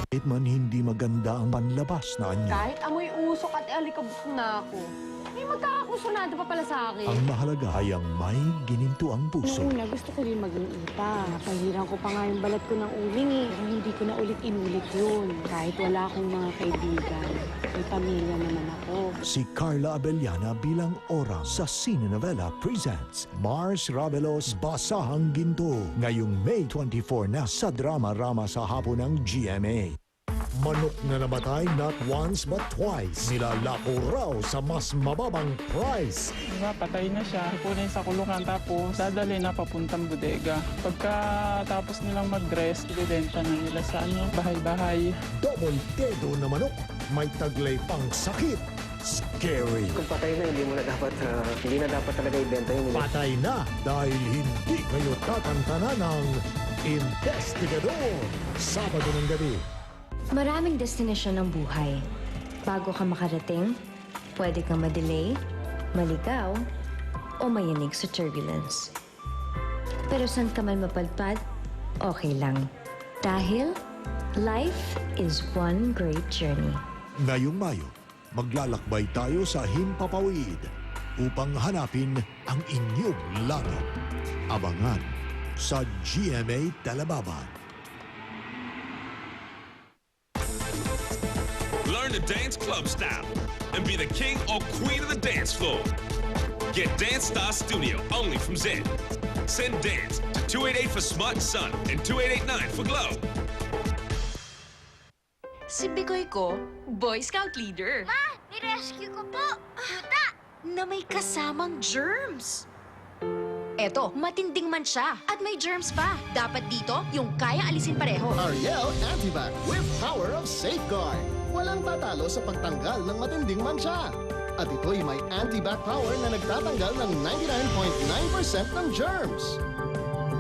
Kahit man hindi maganda ang panlabas na anyo, Kahit amoy usok at alikabok na ako, may magkakakusunado pa pala sa akin. ang mahalaga ay ang may gininto ang puso. Noong una, gusto ko rin maging ipa. Napahiran ko pa nga yung balat ko ng uling eh. Pero hindi ko na ulit inulit yun. Kahit wala akong mga kaibigan, may pamilya naman ako. Si Carla Abellana bilang Ora sa Cinenovela presents Mars Ravelos Basahang Ginto ngayong May 24 na sa drama-rama sa hapon ng GMA. Manok na namatay not once but twice. Nilalako raw sa mas mababang price. Diba, patay na siya. Ipunin sa kulungan tapos dadali na papuntang bodega. Pagkatapos nilang mag-dress, ibibenta na nila sa bahay-bahay. Double dedo na manok. May taglay pang sakit. Scary. Kung patay na, hindi na dapat talaga ibenta yun. Patay na dahil hindi kayo tatantanan ng Investigador. Sabado ng gabi. Maraming destinasyon ng buhay. Bago ka makarating, pwede kang madelay, maligaw, o mayanig sa turbulence. Pero saan ka man mapadpad, okay lang. Dahil, life is one great journey. Ngayong Mayo, maglalakbay tayo sa Himpapawid upang hanapin ang inyong langit. Abangan sa GMA Telebaban. Learn to dance club style and be the king or queen of the dance floor. Get Dance Star Studio only from Zen. Send dance to 288 for Smart Sun and 2889 for Glow. Si Bigoy ko, Boy Scout leader. Ma, ni-rescue ko po. Yuta! Na may kasamang germs. Eto, matinding man siya at may germs pa. Dapat dito, yung kaya alisin pareho. Ariel Antibac with power of safeguard. Walang tatalo sa pagtanggal ng matinding mansya. At ito'y may antibac power na nagtatanggal ng 99.9% ng germs.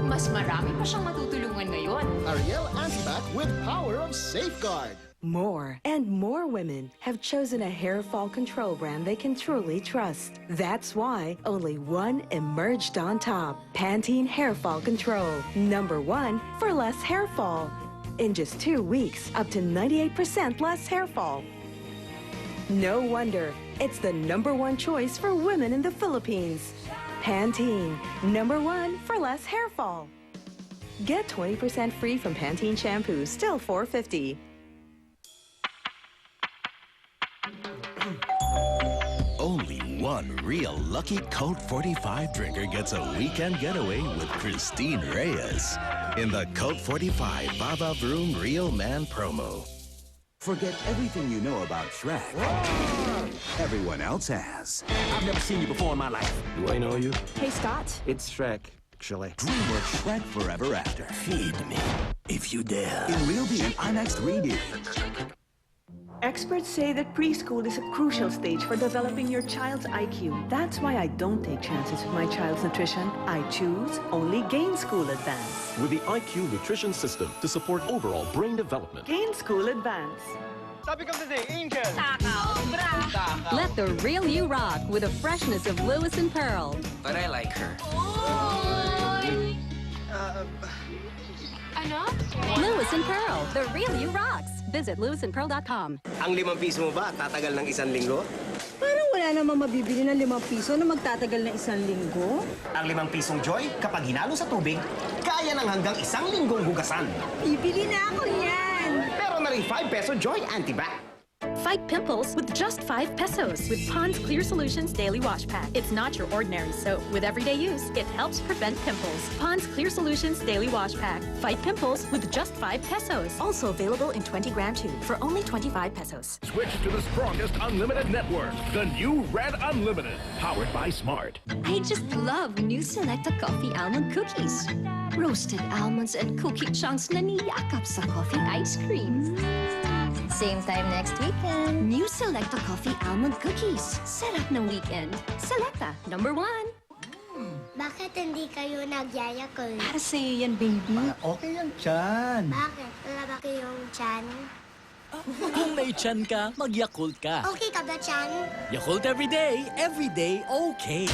Mas marami pa siyang matutulungan ngayon. Ariel Antibac with power of safeguard. More and more women have chosen a hair fall control brand they can truly trust. That's why only one emerged on top. Pantene Hair Fall Control. #1 for less hair fall. In just 2 weeks, up to 98% less hair fall. No wonder it's the #1 choice for women in the Philippines. Pantene, #1 for less hair fall. Get 20% free from Pantene shampoo, still $4.50. Only one real lucky Colt 45 drinker gets a weekend getaway with Christine Reyes in the Colt 45 Baba Vroom Real Man promo. Forget everything you know about Shrek. Everyone else has. I've never seen you before in my life. Do I know you? Hey, Scott. It's Shrek, actually. DreamWorks Shrek Forever After. Feed me, if you dare. In Real D and IMAX 3D. Experts say that preschool is a crucial stage for developing your child's IQ. That's why I don't take chances with my child's nutrition. I choose only Gain School Advance. With the IQ nutrition system to support overall brain development. Gain School Advance. Topic of the day, Angel. Let the real you rock with the freshness of Lewis and Pearl. But I like her. Ano? Lewis and Pearl, the real you rocks. Visit lewisandpearl.com. Ang 5 piso mo ba, tatagal ng 1 linggo? Parang wala namang mabibili ng 5 piso na magtatagal ng 1 linggo. Ang 5 pisong Joy, kapag hinalo sa tubig, kaya ng hanggang 1 linggong hugasan. Bibili na ako yan! Pero na rin 5 peso Joy Antibac. Fight pimples with just 5 pesos with Pond's Clear Solutions Daily Wash Pack. It's not your ordinary soap. With everyday use, it helps prevent pimples. Pond's Clear Solutions Daily Wash Pack. Fight pimples with just 5 pesos. Also available in 20-gram tube for only 25 pesos. Switch to the strongest unlimited network, the new Red Unlimited, powered by Smart. I just love new Selecta Coffee Almond Cookies. Roasted almonds and cookie chunks na niyakap sa coffee ice cream. Same time next weekend. New Selecta Coffee Almond Cookies. Sarap ng weekend. Selecta, #1. Bakit hindi kayo nagyayakol? Para sa'yo yan, baby. Okay yan dyan. Bakit? Wala ba kayong tiyan? Kung may tiyan ka, mag-Yakult ka. Okay ka ba, tiyan? Yakult every day, okay.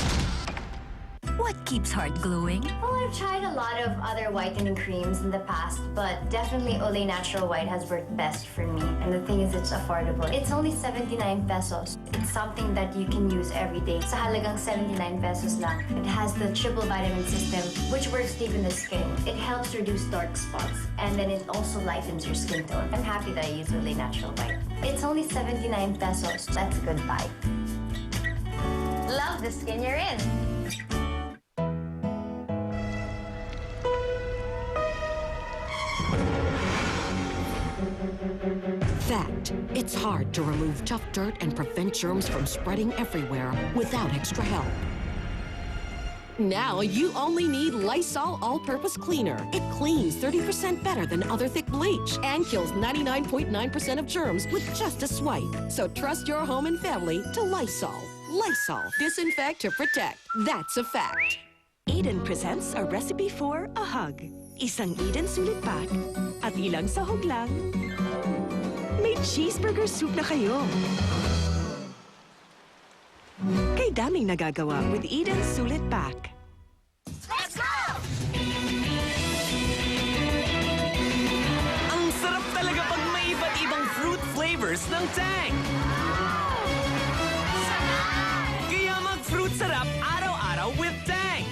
What keeps heart glowing? Well, I've tried a lot of other whitening creams in the past, but definitely Olay Natural White has worked best for me. And the thing is, it's affordable. It's only 79 pesos. It's something that you can use every day. Sa halagang 79 pesos lang. It has the triple vitamin system, which works deep in the skin. It helps reduce dark spots, and then it also lightens your skin tone. I'm happy that I use Olay Natural White. It's only 79 pesos. That's a good buy. Love the skin you're in. Fact, it's hard to remove tough dirt and prevent germs from spreading everywhere without extra help. Now you only need Lysol All-Purpose Cleaner. It cleans 30% better than other thick bleach and kills 99.9% of germs with just a swipe. So trust your home and family to Lysol. Lysol. Disinfect to protect. That's a fact. Eden presents a recipe for a hug. Isang Eden Sulit Pack at ilang sahog lang. May cheeseburger soup na kayo. Kay daming nagagawa with Eden Sulit Pack. Let's go! Ang sarap talaga pag may iba't ibang fruit flavors ng Tang. Kaya mag-fruit sarap araw-araw with Tang.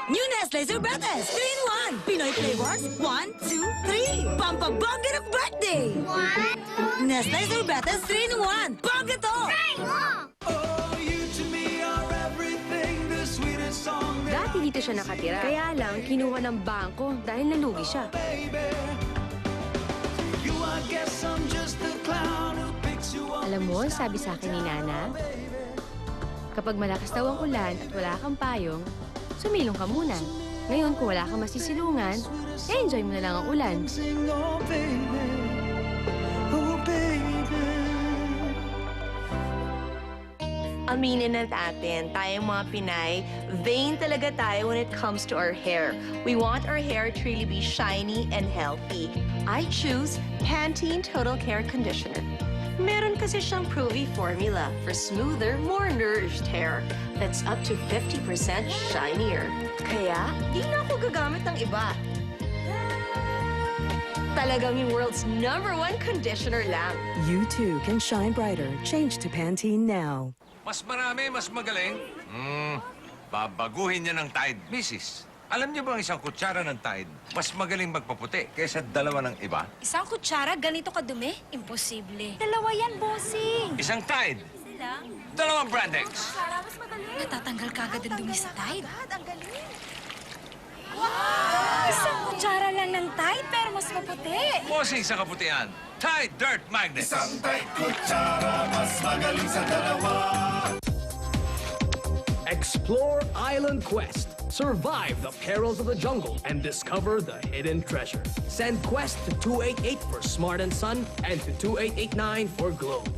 New Nestle Sorbetes, 3-in-1. Pinoy flavors, 1, 2, 3. Pampabongga ng birthday. 1, 2, Nestle Sorbetes, 3-in-1. Bongga to! Dati dito siya nakatira. Kaya lang, kinuha ng bangko dahil nalugi siya. Alam mo, sabi sa akin ni Nana, kapag malakas daw ang ulan at wala kang payong, sumilong ka muna. Ngayon, kung wala kang masisilungan, enjoy mo na lang ang ulan. Aminin na natin, tayong mga Pinay, vain talaga tayo when it comes to our hair. We want our hair to really be shiny and healthy. I choose Pantene Total Care Conditioner. Meron kasi siyang Provy formula for smoother, more nourished hair that's up to 50% shinier. Kaya, di na ako gagamit ng iba. Talagang yung world's #1 conditioner lang. You too can shine brighter. Change to Pantene now. Mas marami, mas magaling. Babaguhin niya ng Tide, Mrs. Alam niyo ba ang isang kutsara ng Tide, mas magaling magpaputi kaysa dalawa ng iba? Isang kutsara, ganito kadumi? Imposible. Dalawa yan, bossing. Isang Tide, dalawang Brandex. Natatanggal ka agad ang dumi sa Tide. Wow! Isang kutsara lang ng Tide, pero mas maputi. Bossing sa kaputian, Tide Dirt Magnet. Isang Tide kutsara, mas magaling sa dalawa. Explore Island Quest. Survive the perils of the jungle and discover the hidden treasure. Send Quest to 288 for Smart and Son and to 2889 for Globe.